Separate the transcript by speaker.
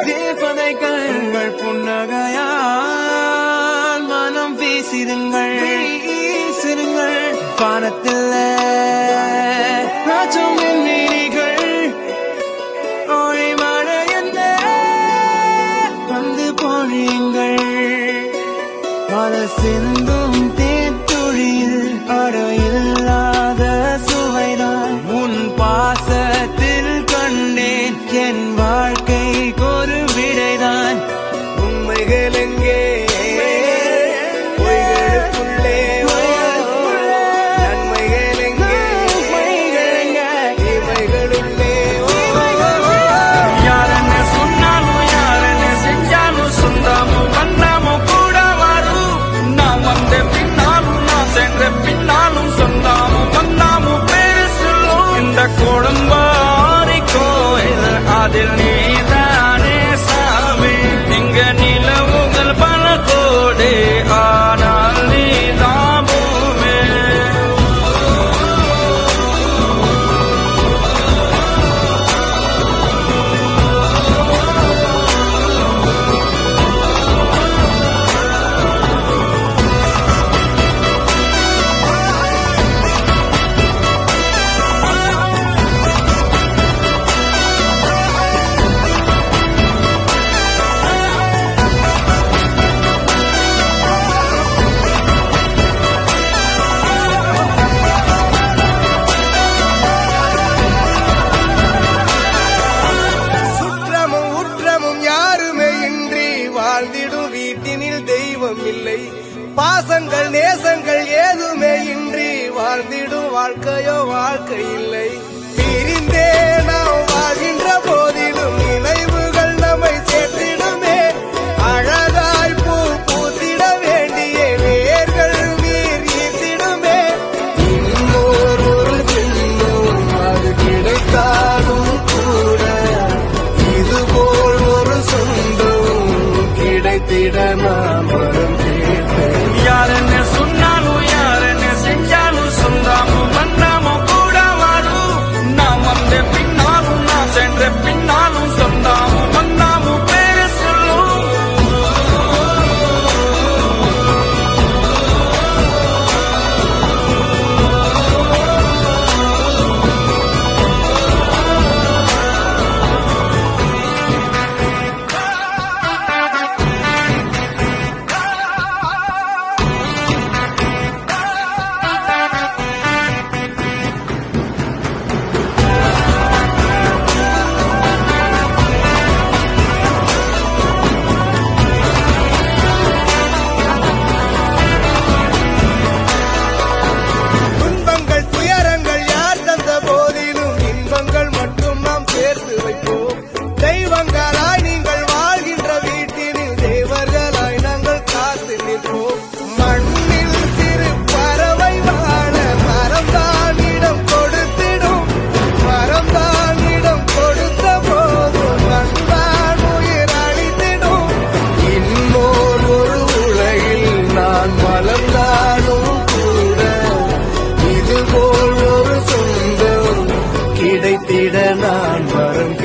Speaker 1: தேவதைகள் புன்னகையால் மனம் வீசிடுங்கள் வானத்தில் ராஜம் மீனிகள் ஒளி மழை என்ன வந்து பொழியுங்கள் மழை சிந்தும் தேத்துழியில் அடையில்லாத சுவைதான் உன் பாசத்தில் கண்டேன் என் வாழ்க்கைக்கு ஒரு விடைதான் உண்மைகள் எங்கே பின்னாலும் சொந்தாமும் வந்தாமும் பேரு சொல்லும் இந்த கொடும்பாரி கோயில் அதில் நீதானே சாமி இங்க நிலவுகள் பல கோடி ஆனால் நீதான் பூமி வாழ்ந்திடும் வீட்டினில் தெய்வம் இல்லை பாசங்கள் நேசங்கள் ஏதுமே இன்றி வாழ்ந்திடும் வாழ்க்கையோ வாழ்க்கை இல்லை பிரிந்தே நாம் வாழ்கின்ற போதிலும் நினைவுகள் நம்மை சேர்த்திடுமே அழகாய் பூ பூத்திட வேண்டிய வேர்கள் நீர் ஈர்த்திடுமே இன்னொரு தின்னும் அது கிடைத்தாலும் கூட இதுபோல் ஒரு சொந்தம் கிடைத்திட நாம் வரும் யாருன்னு சொன்னாலும் யாருன்னு செஞ்சாலும் சொந்தாமும் வந்தாமும் கூட வரும் நாம் வந்த பின்னாலும் நான் சென்ற பின்னாலும் சொந்தாமும் வந்தாமும் பேரு சொல்லும் தெய்வங்களாய் நீங்கள் வாழ்கின்ற வீட்டினில் தேவர்களாய் நாங்கள் காத்து நிற்போம் மண்ணில் சிறு பறவை வாழ மரம்தான் இடம் கொடுத்திடும் மரம்தான் இடம் கொடுத்த போதும் மண்தான் உயிர் அளித்திடும் இன்னொரு ஒரு உலகில் நான் வளர்ந்தாலும் கூட இதுபோல் ஒரு சொந்தம் கிடைத்திட நான் வரம்